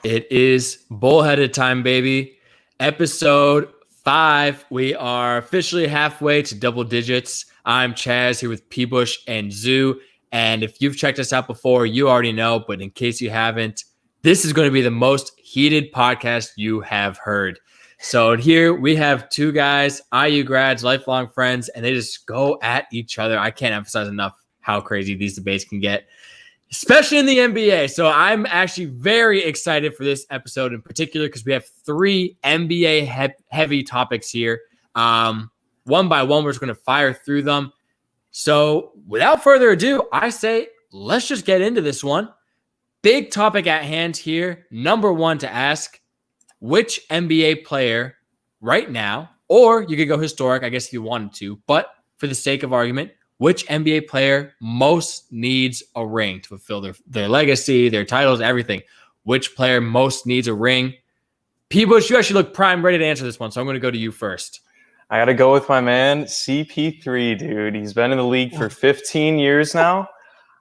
It is bullheaded time, baby. Episode 5. We are officially halfway to double digits. I'm Chaz here with Bush and Zhu. And if you've checked us out before, you already know. But in case you haven't, this is going to be the most heated podcast you have heard. So here we have two guys, IU grads, lifelong friends, and they just go at each other. I can't emphasize enough how crazy these debates can get, especially in the NBA. So I'm actually very excited for this episode in particular because we have three NBA heavy topics here. One by one, we're just going to fire through them. So without further ado, I say let's just get into this one. Big topic at hand here. Number one to ask, which NBA player right now, or you could go historic, I guess if you wanted to, but for the sake of argument, which NBA player most needs a ring to fulfill their legacy, their titles, everything? Which player most needs a ring? Bush, you actually look prime ready to answer this one, so I'm going to go to you first. I got to go with my man, CP3, dude. He's been in the league for 15 years now.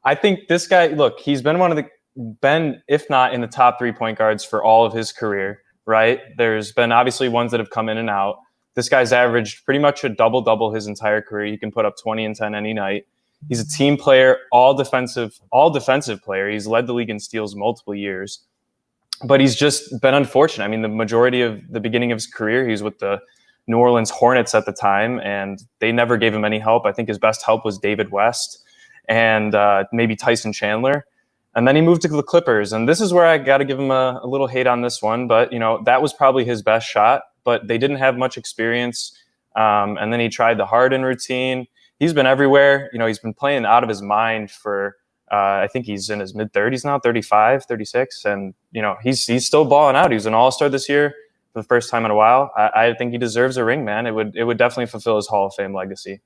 I think this guy, look, he's been if not in the top 3 point guards for all of his career, right? There's been obviously ones that have come in and out. This guy's averaged pretty much a double-double his entire career. He can put up 20 and 10 any night. He's a team player, all defensive player. He's led the league in steals multiple years. But he's just been unfortunate. I mean, the majority of the beginning of his career, he was with the New Orleans Hornets at the time, and they never gave him any help. I think his best help was David West and maybe Tyson Chandler. And then he moved to the Clippers. And this is where I got to give him a little hate on this one. But, that was probably his best shot. But they didn't have much experience. And then he tried the Harden routine. He's been everywhere. He's been playing out of his mind for, I think he's in his mid-30s now, 35, 36. And, he's still balling out. He was an all-star this year for the first time in a while. I think he deserves a ring, man. It would definitely fulfill his Hall of Fame legacy.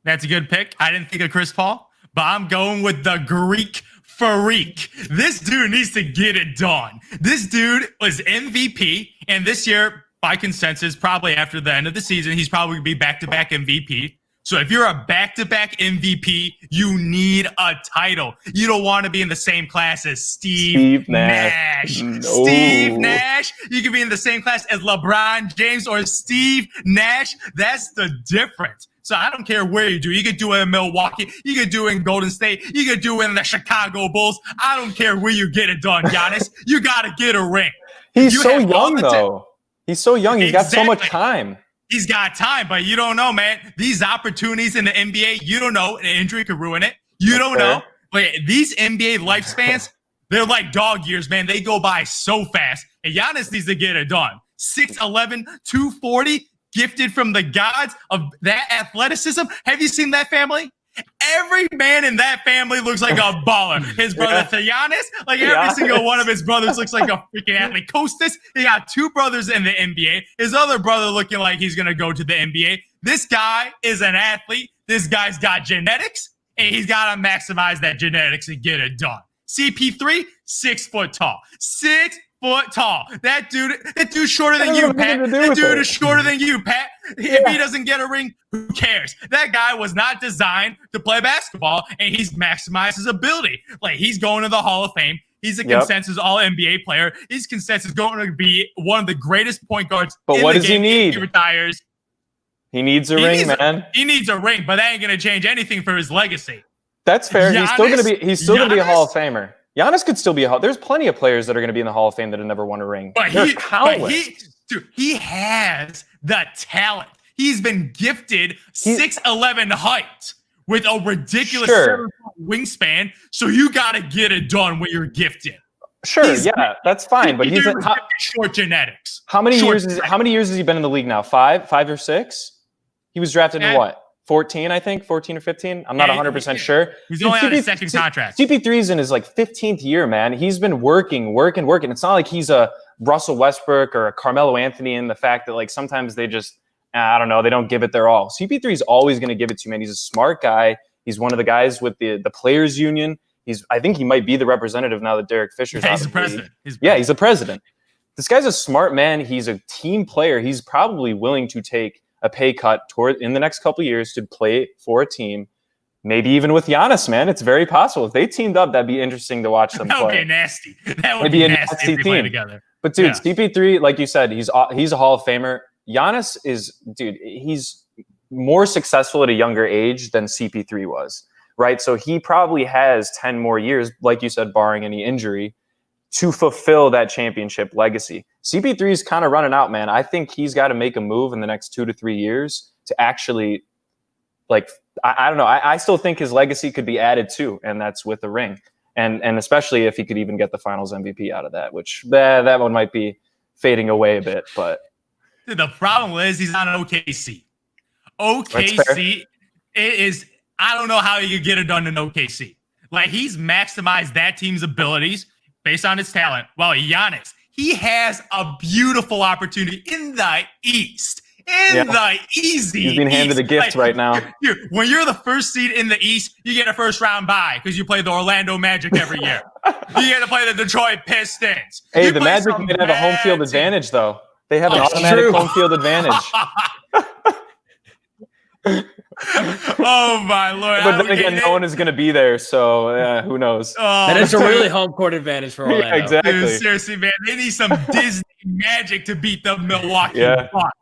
That's a good pick. I didn't think of Chris Paul, but I'm going with the Greek freak. This dude needs to get it done. This dude was MVP, and this year, by consensus, probably after the end of the season, he's probably going to be back-to-back MVP. So if you're a back-to-back MVP, you need a title. You don't want to be in the same class as Steve Nash. No. Steve Nash. You can be in the same class as LeBron James or Steve Nash. That's the difference. So I don't care where you do. You could do it in Milwaukee. You could do it in Golden State. You could do it in the Chicago Bulls. I don't care where you get it done, Giannis. You got to get a ring. He's so young, though. He's so young. He's got so much time. He's got time, but you don't know, man. These opportunities in the NBA, you don't know. An injury could ruin it. You don't know. But these NBA lifespans, they're like dog years, man. They go by so fast. And Giannis needs to get it done. 6'11", 240, gifted from the gods of that athleticism. Have you seen that family? Every man in that family looks like a baller. His brother Giannis, every single one of his brothers looks like a freaking athlete. Kostas, he got 2 brothers in the NBA. His other brother looking like he's going to go to the NBA. This guy is an athlete. This guy's got genetics, and he's got to maximize that genetics and get it done. CP3, 6 foot tall. 6 foot tall. That dude's shorter than you, Pat. That dude is shorter than you, Pat. If he doesn't get a ring, who cares? That guy was not designed to play basketball, and he's maximized his ability. He's going to the Hall of Fame. He's a consensus All-NBA player. He's consensus going to be one of the greatest point guards but what does he need? If he retires. He needs a ring, man. He needs a ring, but that ain't going to change anything for his legacy. That's fair. He's still going to be a Hall of Famer. Giannis could still be there's plenty of players that are going to be in the Hall of Fame that have never won a ring. But he has the talent. He's been gifted 6'11" height with a ridiculous 7-foot wingspan. So you got to get it done when you're gifted. Sure, that's fine. But he's short genetics. How many years has he been in the league now? 5 or 6? He was drafted in what? 14, I think, 14 or 15. I'm not 100% sure. He's only on his second contract. CP3's in his 15th year, man. He's been working. It's not like he's a Russell Westbrook or a Carmelo Anthony in the fact that sometimes they just, I don't know, they don't give it their all. CP3's always going to give it to you, man. He's a smart guy. He's one of the guys with the players union. I think he might be the representative now that Derek Fisher's out. He's the president. He's the president. This guy's a smart man. He's a team player. He's probably willing to take a pay cut in the next couple of years to play for a team. maybe even with Giannis, man. It's very possible. If they teamed up, that'd be interesting to watch them That would play. be nasty. That would be a nasty if they play together. But dude, CP3, like you said, he's a Hall of Famer. Giannis he's more successful at a younger age than CP3 was, right? So he probably has 10 more years, like you said, barring any injury, to fulfill that championship legacy. CP3 is kind of running out, man. I think he's got to make a move in the next 2 to 3 years to actually, like, I don't know. I still think his legacy could be added too, and that's with the ring. And especially if he could even get the Finals MVP out of that, which that one might be fading away a bit. But dude, the problem is he's on OKC. OKC, it is. I don't know how he could get it done in OKC. Like, he's maximized that team's abilities based on his talent. Well, Giannis, he has a beautiful opportunity in the East. The easy He's being handed a gift right now. When you're the first seed in the East, you get a first round bye because you play the Orlando Magic every year. You get to play the Detroit Pistons. Hey, the Magic might have a home field advantage, though. They have an automatic home field advantage. Oh my Lord! But then again, no one is going to be there, so who knows? And it's a really home court advantage for Orlando. Exactly. Dude, seriously, man, they need some Disney magic to beat the Milwaukee Bucks.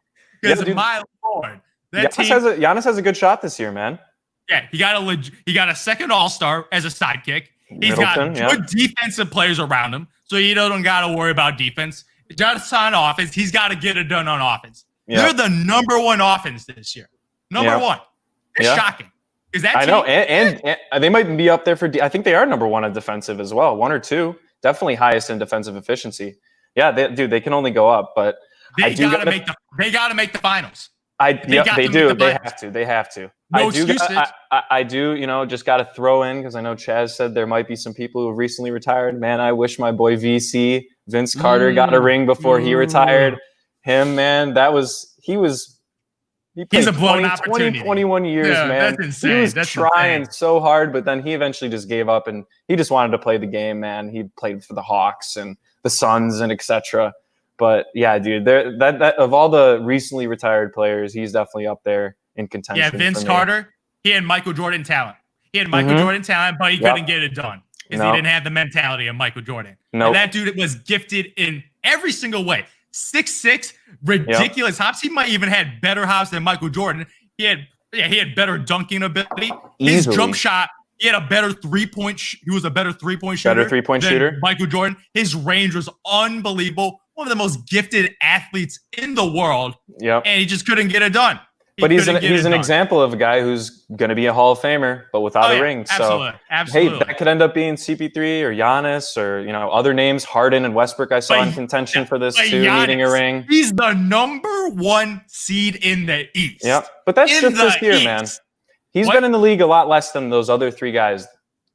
Because my Lord, that Giannis has a good shot this year, man. Yeah, he got a second All-Star as a sidekick. He's got good defensive players around him, so you don't got to worry about defense. Just on offense, he's got to get it done on offense. Yeah. They're the number one offense this year. Number one. It's shocking. Is that? I know, and they might be up there for. I think they are number one on defensive as well. 1 or 2, definitely highest in defensive efficiency. Yeah, they can only go up, but they got to make the finals. They do. They have to. No excuses. I do. Just got to throw in, because I know Chaz said there might be some people who have recently retired. Man, I wish my boy Vince Carter got a ring before he retired. Him, man, he played he's a blown opportunity. 21 years, man. That's insane. He was trying so hard, but then he eventually just gave up, and he just wanted to play the game, man. He played for the Hawks and the Suns and etc. But yeah, dude, that of all the recently retired players, he's definitely up there in contention. Yeah, Vince Carter, he had Michael Jordan talent. But he couldn't get it done because he didn't have the mentality of Michael Jordan. And that dude was gifted in every single way. 6'6", ridiculous hops. He might even had better hops than Michael Jordan. He had better dunking ability. His jump shot, he had a better three-point. He was a better three-point shooter. Better three-point shooter. Michael Jordan. His range was unbelievable. One of the most gifted athletes in the world. Yeah. And he just couldn't get it done. But he's an example of a guy who's going to be a Hall of Famer, but without a ring. Absolutely. So, absolutely. Hey, that could end up being CP3 or Giannis or other names. Harden and Westbrook I saw in contention for this too, needing a ring. He's the number one seed in the East. Yeah, but that's just this year, man. He's been in the league a lot less than those other 3 guys.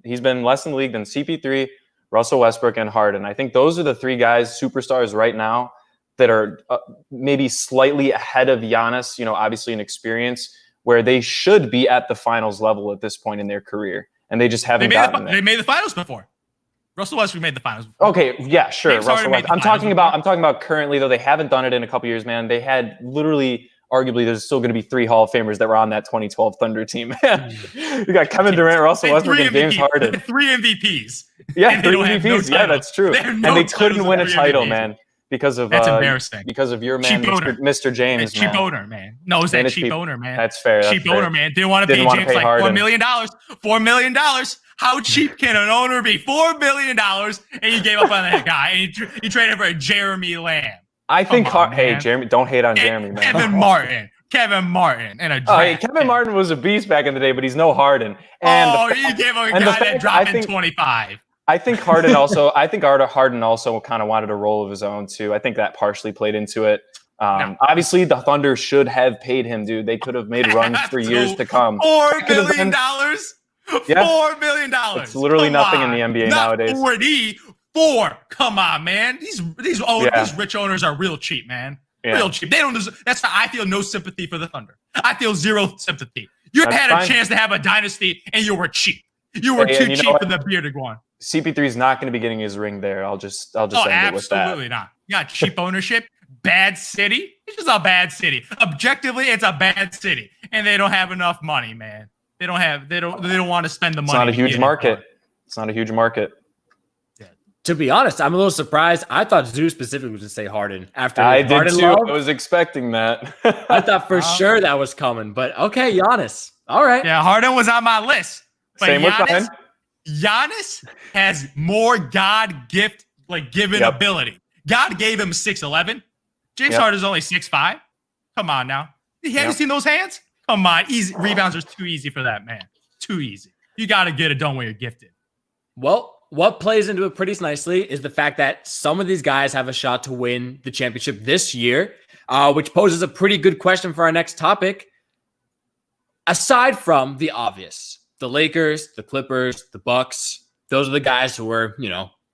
He's been less in the league than CP3, Russell Westbrook, and Harden. I think those are the 3 guys, superstars right now, that are maybe slightly ahead of Giannis, obviously in experience, where they should be at the finals level at this point in their career. And they just haven't gotten there. They made the finals before. Russell Westbrook made the finals before. Okay, yeah, sure. Russell Westbrook. I'm talking about currently, though. They haven't done it in a couple years, man. They had arguably, there's still going to be 3 Hall of Famers that were on that 2012 Thunder team. You got Kevin Durant, Russell Westbrook, and James Harden. 3 MVPs. Yeah, 3 MVPs. Yeah, that's true. And they couldn't win a title, man. Because of that's embarrassing. Because of your man, Mr. James. Cheap owner, man. No, it's that cheap owner, man. That's fair. Cheap owner, man. Didn't want to pay James like $4 million. $4 million. How cheap can an owner be? $4 million, and you gave up on that guy, and you traded for a Jeremy Lamb. I think. Hey, Jeremy, don't hate on Jeremy, man. Kevin Martin, and a draft. Kevin Martin was a beast back in the day, but he's no Harden. And you gave him a guy that dropped in 25. I think Harden also. Harden also kind of wanted a role of his own too. I think that partially played into it. Obviously, the Thunder should have paid him, dude. They could have made runs for years to come. $4 million. $4 million. It's literally nothing in the NBA nowadays. 4. Come on, man. These rich owners are real cheap, man. Yeah. Real cheap. They don't. That's why I feel no sympathy for the Thunder. I feel zero sympathy. You had a chance to have a dynasty, and you were cheap. You were too cheap for the bearded one. CP3 is not going to be getting his ring there. I'll just end it with that. Absolutely not. You got cheap ownership, bad city. It's just a bad city. Objectively, it's a bad city, and they don't have enough money, man. They don't want to spend the money. It's not a huge market. It's not a huge market. To be honest, I'm a little surprised. I thought Zoo specifically was going to say Harden. After I did Harden too. love, I was expecting that. I thought for sure that was coming. But okay, Giannis. All right. Yeah, Harden was on my list. But Same with mine. Giannis has more given ability. God gave him 6'11". James Harden's only 6'5". Come on now. Have you seen those hands? Come on. Easy rebounds are too easy for that man. Too easy. You got to get it done when you're gifted. Well, what plays into it pretty nicely is the fact that some of these guys have a shot to win the championship this year, which poses a pretty good question for our next topic. Aside from the obvious, the Lakers, the Clippers, the Bucks, those are the guys who were,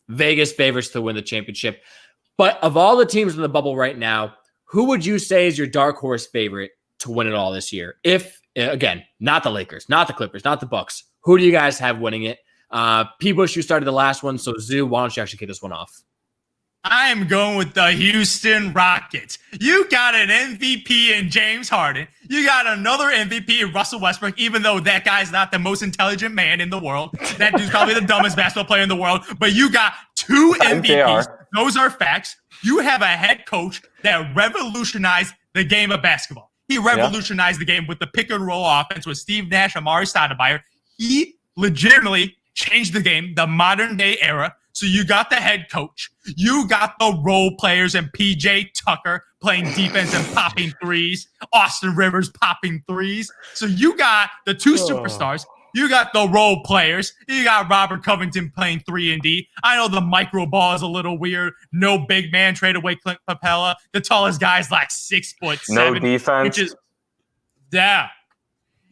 Vegas favorites to win the championship. But of all the teams in the bubble right now, who would you say is your dark horse favorite to win it all this year? If, again, not the Lakers, not the Clippers, not the Bucks, who do you guys have winning it? P. Bush, you started the last one, so Zoo, why don't you actually kick this one off? I am going with the Houston Rockets. You got an MVP in James Harden. You got another MVP in Russell Westbrook, even though that guy's not the most intelligent man in the world. That dude's probably the dumbest basketball player in the world. But you got 2 MVPs. Those are facts. You have a head coach that revolutionized the game of basketball. He revolutionized the game with the pick and roll offense with Steve Nash, Amari Stoudemire. He legitimately changed the game, the modern day era. So you got the head coach. You got the role players and PJ Tucker playing defense and popping threes. Austin Rivers popping threes. So you got the 2 superstars. You got the role players. You got Robert Covington playing 3-and-D. I know the micro ball is a little weird. No big man trade away Clint Capella. The tallest guy is like 6'7". No defense. Which is,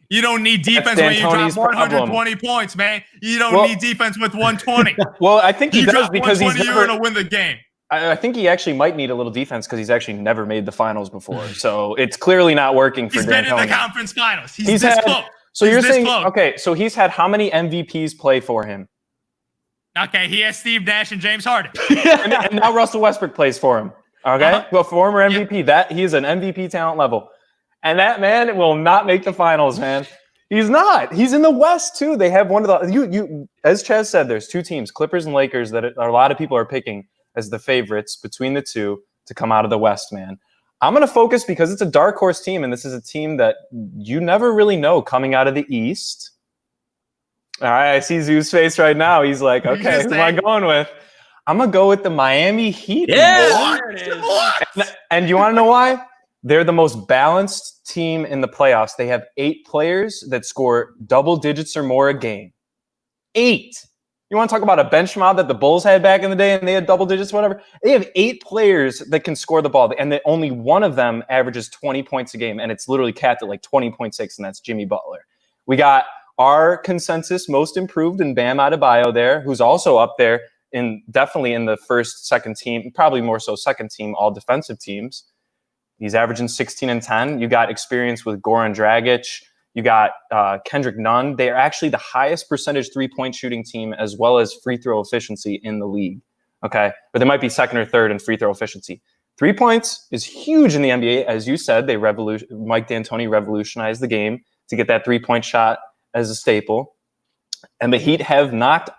you don't need defense when you drop 120 points, man. You don't need defense with 120. Well, I think he does because he's never going to win the game. I think he actually might need a little defense because he's actually never made the finals before. So it's clearly not working for D'Antoni. He's been in the conference finals. He's this close. So you're saying, okay, so he's had how many MVPs play for him? Okay, he has Steve Nash and James Harden. and now Russell Westbrook plays for him. Okay, well, former MVP. That he is an MVP talent level. And that man will not make the finals, man. He's not. He's in the West too. They have one of the you as Chaz said, there's 2 teams, Clippers and Lakers, that a lot of people are picking as the favorites between the 2 to come out of the West, man. I'm going to focus because it's a dark horse team, and this is a team that you never really know coming out of the East. All right, I see Zoo's face right now. He's like, okay, who am I going with? I'm going to go with the Miami Heat. Yeah, there it is. And you want to know why? They're the most balanced team in the playoffs. They have 8 players that score double digits or more a game. 8. You want to talk about a bench mob that the Bulls had back in the day and they had double digits, whatever? They have 8 players that can score the ball, and only one of them averages 20 points a game, and it's literally capped at like 20.6, and that's Jimmy Butler. We got our consensus most improved in Bam Adebayo there, who's also up there definitely in the first, second team, probably more so second team, all defensive teams. He's averaging 16 and 10. You got experience with Goran Dragic. You got Kendrick Nunn. They are actually the highest percentage 3-point shooting team as well as free throw efficiency in the league. Okay, but they might be second or third in free throw efficiency. 3 points is huge in the NBA. As you said, Mike D'Antoni revolutionized the game to get that 3-point shot as a staple. And the Heat have knocked,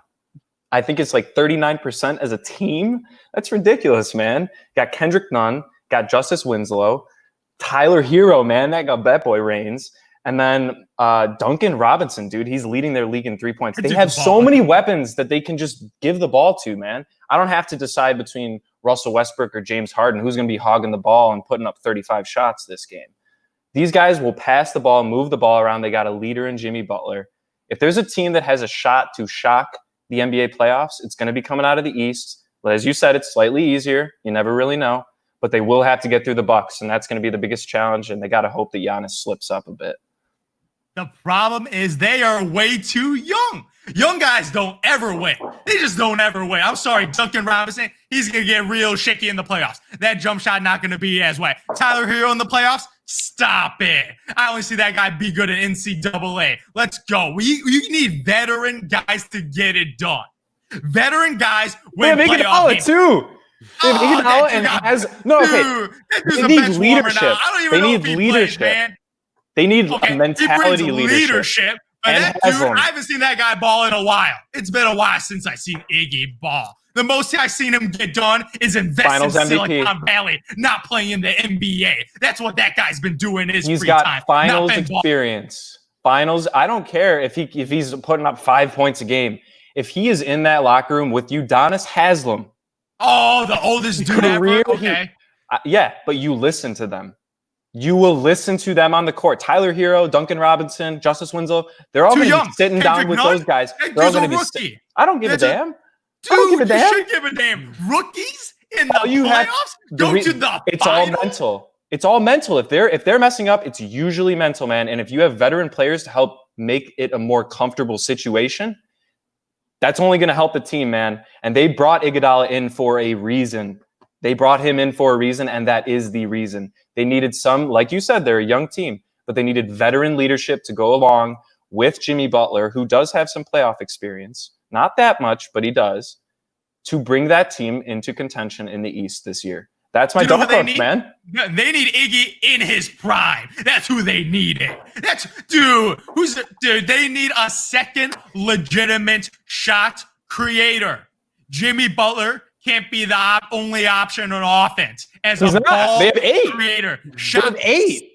I think it's like 39% as a team. That's ridiculous, man. Got Kendrick Nunn, got Justice Winslow, Tyler Hero, man, that boy reigns. And then Duncan Robinson, dude, he's leading their league in 3 points. They have so many weapons that they can just give the ball to, man. I don't have to decide between Russell Westbrook or James Harden who's going to be hogging the ball and putting up 35 shots this game. These guys will pass the ball, move the ball around. They got a leader in Jimmy Butler. If there's a team that has a shot to shock the NBA playoffs, it's going to be coming out of the East. But as you said, it's slightly easier. You never really know. But they will have to get through the Bucks, and that's going to be the biggest challenge, and they got to hope that Giannis slips up a bit. The problem is they are way too young. Young guys don't ever win. They just don't ever win. I'm sorry, Duncan Robinson, he's going to get real shaky in the playoffs. That jump shot not going to be as wet. Tyler Hero in the playoffs? Stop it. I only see that guy be good at NCAA. Let's go. You need veteran guys to get it done. Veteran guys win playoff games. Too. They need leadership. They need leadership. They need a mentality leadership. And that dude, I haven't seen that guy ball in a while. It's been a while since I've seen Iggy ball. The most I've seen him get done is invest in Silicon Valley, not playing in the NBA. That's what that guy's been doing in his free time. He's got finals experience. Finals. I don't care if he's putting up 5 points a game. If he is in that locker room with Udonis Haslem. Oh, the oldest dude ever? Okay. Yeah, but you listen to them. You will listen to them on the court. Tyler Hero, Duncan Robinson, Justice Winslow. They're all going to be sitting down with those guys. They're all going to be. I don't give a damn. Dude, I don't give a damn. You should give a damn. Rookies in the playoffs? Go to the It's finals? all mental. It's all mental. If they're messing up, it's usually mental, man. And if you have veteran players to help make it a more comfortable situation, that's only going to help the team, man. And they brought Iguodala in for a reason. They brought him in for a reason, and that is the reason. They needed some, like you said, they're a young team, but they needed veteran leadership to go along with Jimmy Butler, who does have some playoff experience. Not that much, but he does, to bring that team into contention in the East this year. That's my dark horse, man. They need Iggy in his prime. That's who they needed. Dude, they need a second legitimate shot creator. Jimmy Butler can't be the only option on offense as a ball they have 8 creator. They have 8.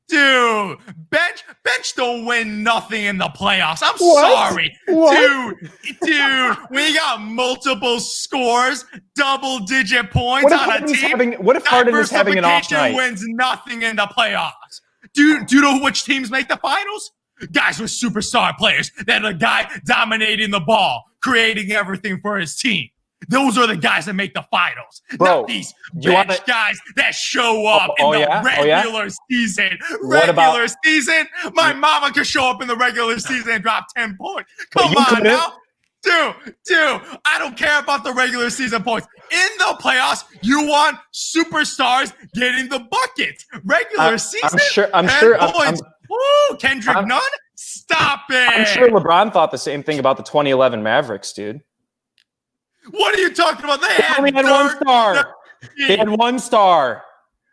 Dude, bench don't win nothing in the playoffs. I'm sorry. What? Dude, when you got multiple scores, double-digit points on a team, what if Harden is having an off night? Wins nothing in the playoffs. Do you know which teams make the finals? Guys with superstar players that are the guy dominating the ball, creating everything for his team. Those are the guys that make the finals. Bro, not these bench guys that show up in the regular season. Regular season? My mama could show up in the regular season and drop 10 points. Come on now. Dude, I don't care about the regular season points. In the playoffs, you want superstars getting the buckets. Regular season? I'm sure. Woo, Kendrick Nunn? Stop it. I'm sure LeBron thought the same thing about the 2011 Mavericks, dude. What are you talking about? They had 1 star. They had 1 star.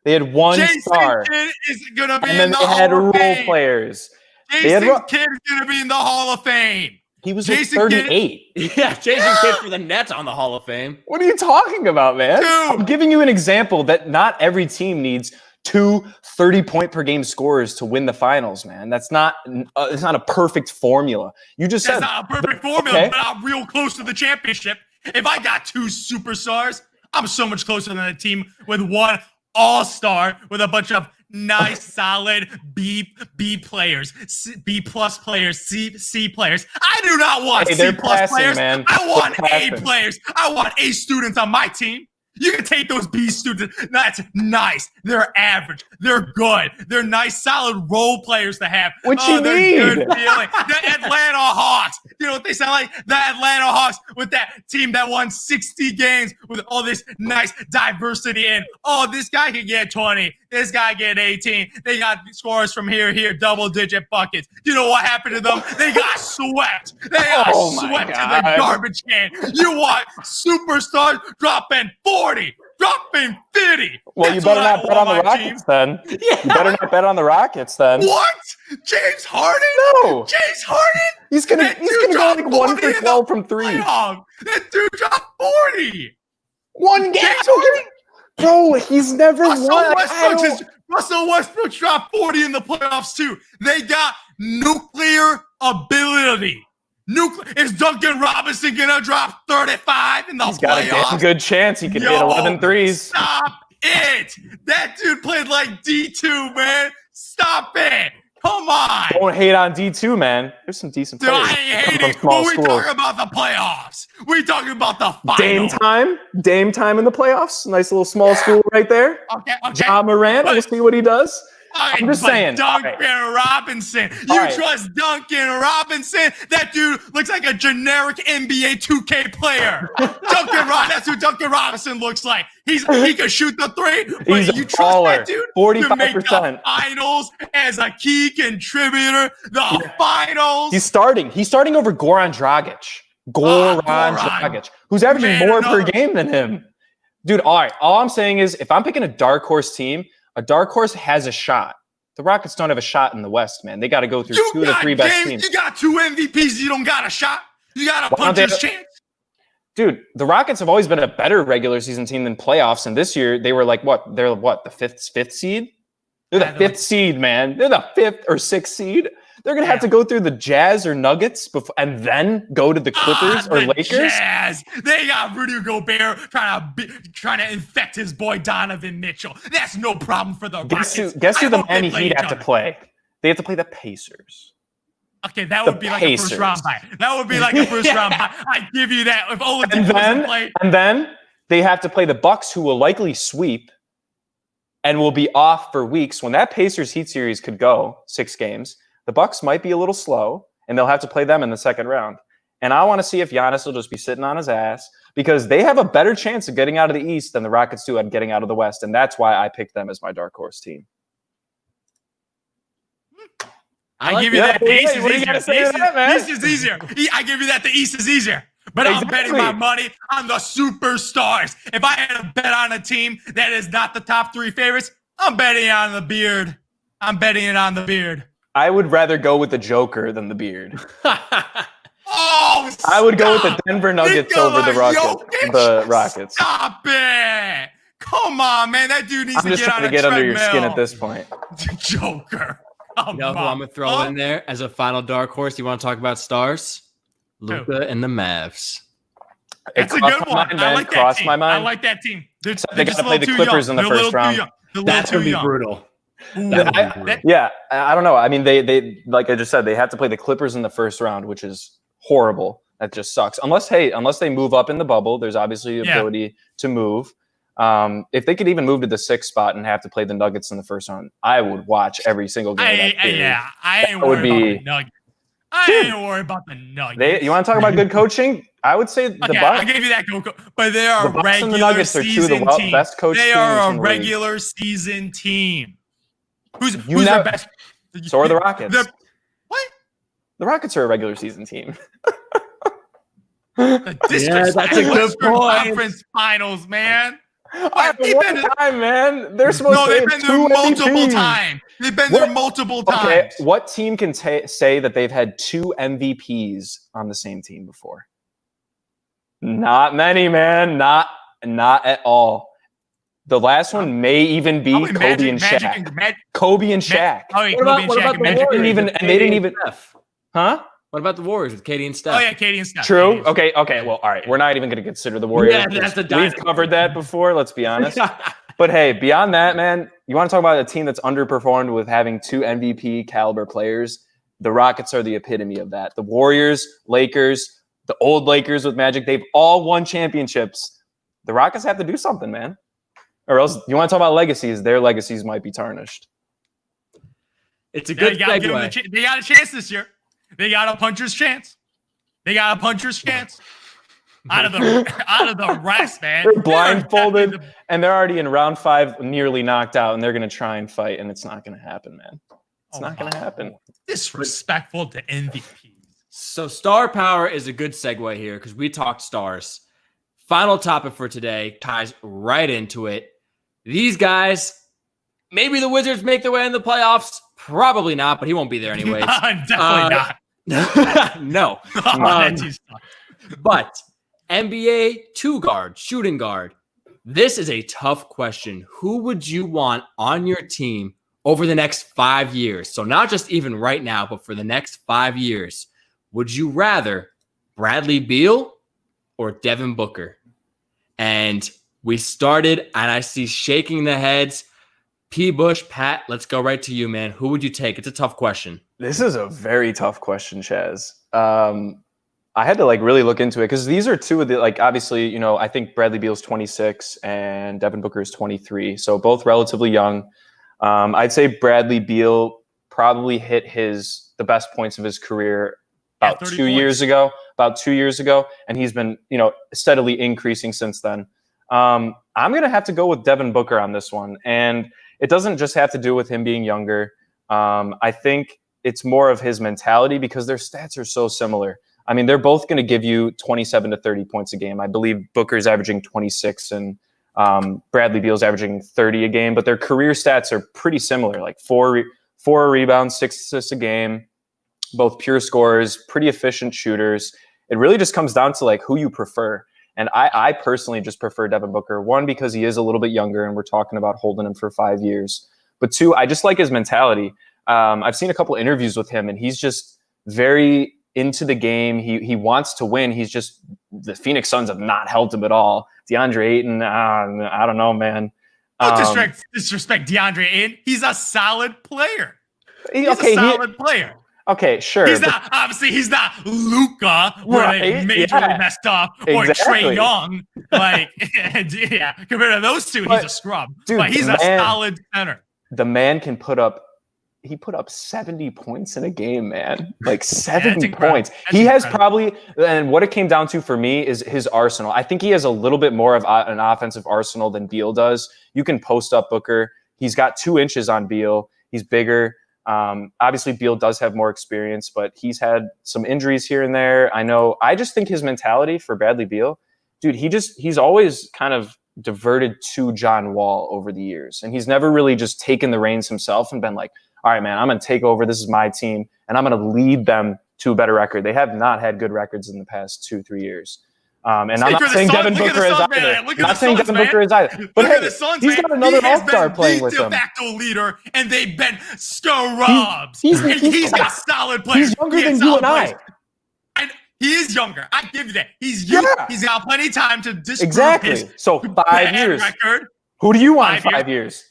They had 1 star. Jason Kidd is going to be in the Hall of Fame. And then they had role players. Jason Kidd is going to be in the Hall of Fame. He was 38. Yeah, Jason Kidd for the Nets on the Hall of Fame. What are you talking about, man? Dude. I'm giving you an example that not every team needs 2 30-point-per-game scorers to win the finals, man. It's not a perfect formula. You just said that's not a perfect formula, but I'm real close to the championship. If I got 2 superstars, I'm so much closer than a team with 1 all-star with a bunch of nice, solid B players, B plus players, C players. I do not want C plus players. Man. I want A players. I want A students on my team. You can take those B students. That's nice. They're average. They're good. They're nice, solid role players to have. What you need? Good feeling. The Atlanta Hawks. You know what they sound like? The Atlanta Hawks with that team that won 60 games with all this nice diversity in. Oh, this guy can get 20. This guy get 18. They got scores from here, double-digit buckets. You know what happened to them? They got swept. They got swept to the garbage can. You want superstars dropping 40, dropping 50. Well, you better not bet on the Rockets then. Yeah. You better not bet on the Rockets then. What? James Harden? No. James Harden? He's gonna go like 1 for 12 from 3. That dude dropped 40. 1 game. Bro, he's never won. Russell Westbrook dropped 40 in the playoffs too. They got nuclear ability. Is Duncan Robinson gonna drop 35 in the playoffs? He's got a damn good chance. He can hit 11 threes. Stop it! That dude played like D2, man. Stop it! Come on! Don't hate on D2, man. There's some decent players. I ain't hating. But we talking about the playoffs. We talking about the finals. Dame time in the playoffs. Nice little small school right there. Okay. Ja Morant. We'll see what he does. I'm just saying. Duncan Robinson. You trust Duncan Robinson? That dude looks like a generic NBA 2K player. That's who Duncan Robinson looks like. He can shoot the 3, but you trust that dude 45%. to make the finals as a key contributor? The finals. He's starting over Goran Dragic. Dragic, who's averaging more per game than him. Dude, all right. All I'm saying is if I'm picking a dark horse team, a dark horse has a shot. The Rockets don't have a shot in the West, man. They got to go through two of the three best teams. You got 2 MVPs. You don't got a shot. You got a puncher's chance. Dude, the Rockets have always been a better regular season team than playoffs, and this year they were like what? They're what? The fifth seed? They're the fifth seed, man. They're the 5th or 6th seed. They're gonna have to go through the Jazz or Nuggets before, and then go to the Clippers or Lakers. Jazz. They got Rudy Gobert trying to infect his boy Donovan Mitchell. That's no problem for the Rockets. Guess who the Miami Heat have to play? They have to play the Pacers. Okay, that would be like a first round bye. That would be like a first round bye. I give you that. If Oladipo doesn't play, and then they have to play the Bucks, who will likely sweep and will be off for weeks. When that Pacers Heat series could go 6 games. The Bucks might be a little slow, and they'll have to play them in the second round. And I want to see if Giannis will just be sitting on his ass, because they have a better chance of getting out of the East than the Rockets do at getting out of the West, and that's why I picked them as my dark horse team. I give you that. The East is easier. The East is easier. I give you that. The East is easier. But I'm betting my money on the superstars. If I had to bet on a team that is not the top 3 favorites, I'm betting on the beard. I'm betting it on the beard. I would rather go with the Joker than the beard. Oh, I would go with the Denver Nuggets over the Rockets. Stop it! Come on, man. That dude needs to get on a treadmill. I'm just trying to get under your skin at this point. Joker. You know who I'm going to throw in there as a final dark horse? You want to talk about stars? Luka and the Mavs. That's a good one. I like that team. I like that team. They're just to play the Clippers in the first round. That's going to be brutal. I don't know. I mean, they like I just said, they have to play the Clippers in the first round, which is horrible. That just sucks. Unless they move up in the bubble, there's obviously the ability to move. If they could even move to the 6th spot and have to play the Nuggets in the first round, I would watch every single game. I ain't worried about the Nuggets. I ain't worried about the Nuggets. You want to talk about good coaching? I would say the Bucks. I gave you that, but they are a regular season team. Best coach they are a regular season team. Who's their best? So are the Rockets. What? The Rockets are a regular season team. That's a good point. Conference Finals, man. Man. They're supposed to. They've been there multiple times. They've been there multiple times. Okay, what team can say that they've had 2 MVPs on the same team before? Not many, man. Not at all. The last one may even be Kobe and Shaq. Kobe and Shaq. They didn't even. Huh? What about the Warriors with Katie and Steph? Oh, yeah, Katie and Steph. True. Okay. Well, all right. We're not even going to consider the Warriors. Yeah, we've covered that before, let's be honest. But hey, beyond that, man, you want to talk about a team that's underperformed with having 2 MVP caliber players? The Rockets are the epitome of that. The Warriors, Lakers, the old Lakers with Magic, they've all won championships. The Rockets have to do something, man. Or else, you want to talk about legacies, their legacies might be tarnished. It's a good segue. They got a chance this year. They got a puncher's chance. Out of the rest, man. They're blindfolded, and they're already in round 5, nearly knocked out, and they're going to try and fight, and it's not going to happen, man. It's not going to happen. Disrespectful to MVPs. So star power is a good segue here because we talked stars. Final topic for today ties right into it. These guys, maybe the Wizards make their way in the playoffs. Probably not, but he won't be there anyway. Definitely not. No. But NBA 2-guard, shooting guard. This is a tough question. Who would you want on your team over the next 5 years? So not just even right now, but for the next 5 years. Would you rather Bradley Beal or Devin Booker? And we started, and I see shaking the heads. P. Bush, Pat, let's go right to you, man. Who would you take? It's a tough question. This is a very tough question, Chaz. I had to really look into it because these are 2 of the obviously, I think Bradley Beal's 26 and Devin Booker is 23. So both relatively young. I'd say Bradley Beal probably hit the best points of his career about 2 years ago. And he's been, steadily increasing since then. I'm going to have to go with Devin Booker on this one. And it doesn't just have to do with him being younger. I think it's more of his mentality because their stats are so similar. I mean, they're both going to give you 27 to 30 points a game. I believe Booker's averaging 26 and Bradley Beal's averaging 30 a game, but their career stats are pretty similar, like 4 rebounds, 6 assists a game, both pure scorers, pretty efficient shooters. It really just comes down to like who you prefer. And I personally just prefer Devin Booker. 1, because he is a little bit younger and we're talking about holding him for 5 years. But 2, I just like his mentality. I've seen a couple interviews with him and he's just very into the game. He wants to win. He's just, the Phoenix Suns have not helped him at all. DeAndre Ayton, I don't know, man. Don't disrespect DeAndre Ayton. He's a solid player. He's a solid player. Okay, sure. He's not Luka, where they majorly messed up, or Trae Young. Like, yeah, compared to those two, he's a scrub. Dude, but he's a solid center. The man can put up 70 points in a game, man. Like 70 points. He has probably, and what it came down to for me is his arsenal. I think he has a little bit more of an offensive arsenal than Beal does. You can post up Booker. He's got 2 inches on Beal. He's bigger. Obviously, Beal does have more experience, but he's had some injuries here and there. I just think his mentality for Bradley Beal, dude, he's always kind of diverted to John Wall over the years. And he's never really just taken the reins himself and been like, all right, man, I'm going to take over. This is my team, and I'm going to lead them to a better record. They have not had good records in the past 2-3 years. And I'm not saying Devin Booker is either. Not saying Devin Booker is either. But hey, he's got another All-Star playing with him. He's de facto leader, and they've been scrubs. He's a solid player. He's younger than you and I. And he is younger. I give you that. He's young. Yeah. He's got plenty of time to disprove his So 5 years. Record. Who do you want in 5 years?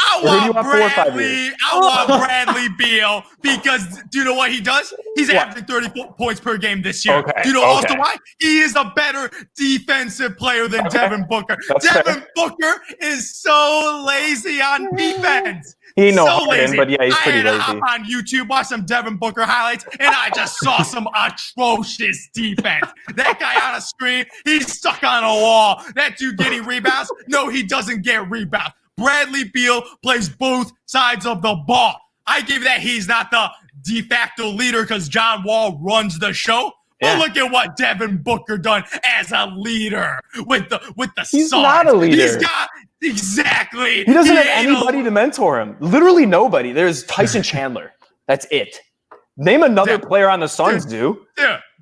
I want Bradley Beal because do you know what he does? He's averaging 30 points per game this year. Do you know also why? He is a better defensive player than Devin Booker. Devin Booker is so lazy on defense. He knows so lazy. But yeah, he's pretty lazy. I had to hop on YouTube, watch some Devin Booker highlights, and I just saw some atrocious defense. That guy on a screen, he's stuck on a wall. That dude getting rebounds? No, he doesn't get rebounds. Bradley Beal plays both sides of the ball. I give that he's not the de facto leader because John Wall runs the show. But look at what Devin Booker done as a leader with the He's Suns. Not a leader. He's got exactly. He doesn't have anybody to mentor him. Literally nobody. There's Tyson Chandler. That's it. Name another player on the Suns, Can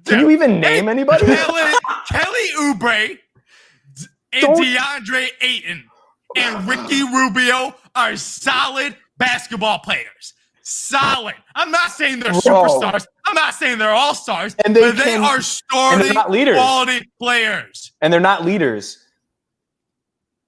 you even name anybody? Kelly Oubre and DeAndre Ayton and Ricky Rubio are solid basketball players. Solid. I'm not saying they're superstars. I'm not saying they're all-stars. But they are starting quality players. And they're not leaders.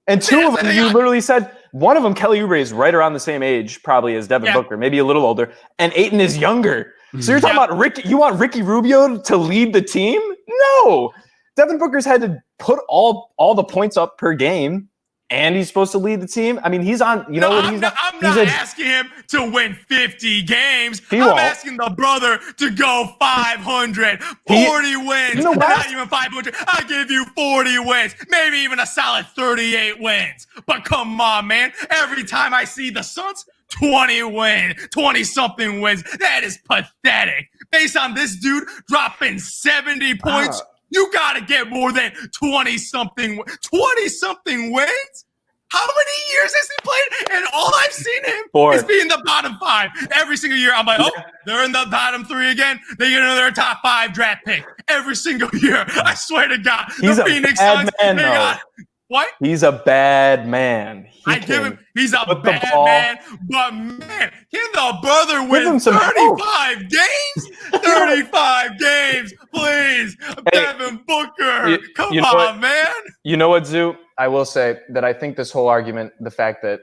And 2 of them, you literally said, one of them, Kelly Oubre, is right around the same age probably as Devin Booker, maybe a little older. And Ayton is younger. So you're talking about Ricky. You want Ricky Rubio to lead the team? No. Devin Booker's had to put all the points up per game. And he's supposed to lead the team. I mean, he's on. You know what? I'm not asking him to win 50 games. I'm asking the brother to go 500, 40 wins. You know what? Not even 500. I give you 40 wins, maybe even a solid 38 wins. But come on, man. Every time I see the Suns, 20-something wins. That is pathetic. Based on this dude dropping 70 points. You got to get more than 20-something wins? How many years has he played? And all I've seen him is be in the bottom 5. Every single year, I'm like, they're in the bottom 3 again. They get another top 5 draft pick. Every single year. I swear to God. He's a Phoenix bad Suns, man, what? He's a bad man. He's a bad man, but man, can the brother win 35 games? 35 games, please. Devin Booker, come on, man. You know what, Zoo? I will say that I think this whole argument, the fact that,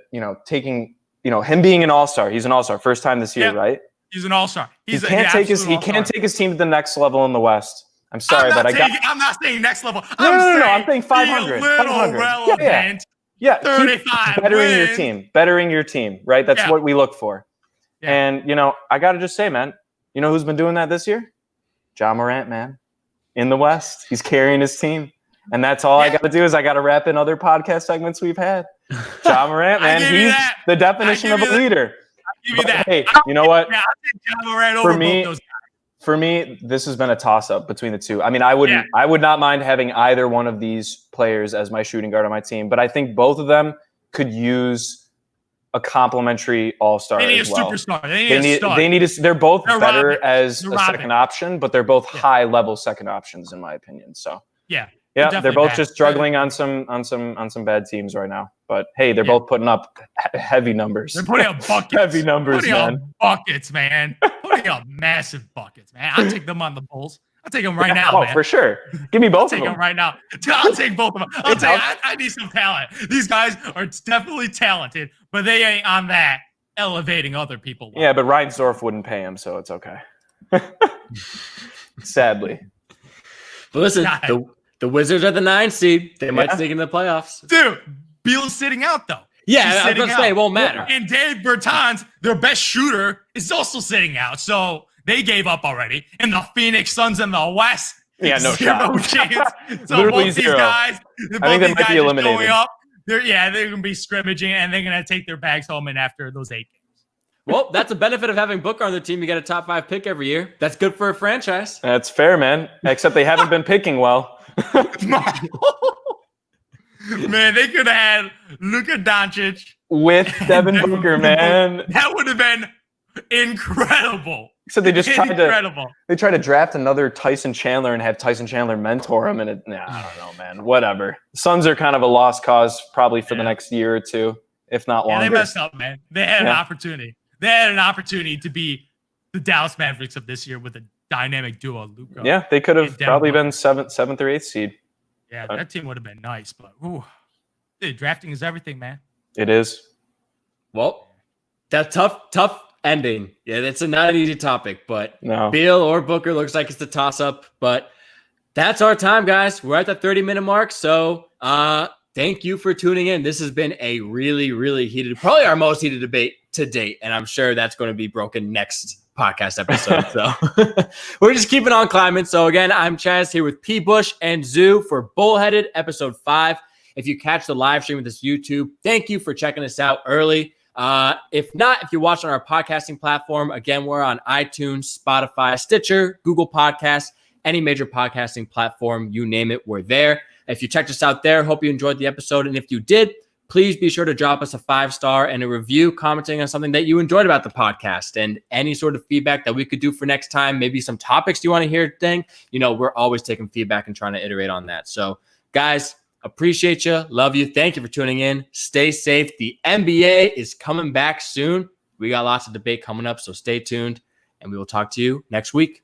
taking, him being an all-star, he's an all-star, first time this year, right? He's an all-star. He can't take his team to the next level in the West. I'm sorry, I'm not saying next level. No. I'm saying 500. Be a little 500. relevant. Yeah. 35 bettering your team, right? That's what we look for. Yeah. And, I got to just say, man, you know who's been doing that this year? Ja Morant, man. In the West. He's carrying his team. And that's all I got to do is I got to wrap in other podcast segments we've had. Ja Morant, man, he's the definition of a leader. I'll give you that. Hey, you know what? Yeah, I'll take Ja Morant over both those guys. For me, this has been a toss-up between the two. I mean, I would not mind having either one of these players as my shooting guard on my team, but I think both of them could use a complimentary all-star They need as a well. superstar. They need a star. They're both They're better Robin. as They're a Robin. second option, but they're both high-level second options in my opinion. So Yeah, they're both bad. just struggling on some bad teams right now. But hey, they're both putting up heavy numbers. They're putting up buckets. Heavy numbers, putting man. up buckets, man. Putting up massive buckets, man. I'll take them on the Bulls. I'll take them right now, man. For sure. Give me both of Take them. them right now. I'll take both of them. I need some talent. These guys are definitely talented, but they ain't on that elevating other people. Yeah, but Reinsdorf wouldn't pay him, so it's okay. Sadly. But listen, the Wizards are the 9 seed. They might sneak in the playoffs. Dude, Beal's sitting out, though. Yeah, I was going to say, it won't matter. And Dave Bertans, their best shooter, is also sitting out. So they gave up already. And the Phoenix Suns in the West, no zero shot. chance. So Literally both zero. these guys, I think they might be eliminated. going up. They're going to be scrimmaging, and they're going to take their bags home and after those 8 games. Well, that's a benefit of having Booker on the team. You get a top 5 pick every year. That's good for a franchise. That's fair, man. Except they haven't been picking well. Man, they could have had Luka Doncic with Devin Booker, man. That would have been incredible. So they just tried to draft another Tyson Chandler and have Tyson Chandler mentor him. And I don't know, man. Whatever. Suns are kind of a lost cause probably for the next year or two, if not longer. Yeah, they messed up, man. They had an opportunity. They had an opportunity to be the Dallas Mavericks of this year with a dynamic duo, Luka. Yeah, they could have probably been seventh or 8th seed. Yeah, that team would have been nice, but dude, drafting is everything, man. It is. Well, that tough ending. Yeah, it's not an easy topic, but no. Beal or Booker looks like it's a toss-up. But that's our time, guys. We're at the 30-minute mark, so thank you for tuning in. This has been a really, really heated, probably our most heated debate to date, and I'm sure that's going to be broken next podcast episode. So we're just keeping on climbing. So again, I'm Chaz here with P. Bush and Zhu for Bullheaded episode 5. If you catch the live stream of this YouTube, thank you for checking us out early. If not, if you watch on our podcasting platform, again, we're on iTunes, Spotify, Stitcher, Google Podcasts, any major podcasting platform, you name it, we're there. If you checked us out there, hope you enjoyed the episode. And if you did, please be sure to drop us a 5-star and a review commenting on something that you enjoyed about the podcast and any sort of feedback that we could do for next time. Maybe some topics you want to hear, we're always taking feedback and trying to iterate on that. So guys, appreciate you. Love you. Thank you for tuning in. Stay safe. The NBA is coming back soon. We got lots of debate coming up, so stay tuned and we will talk to you next week.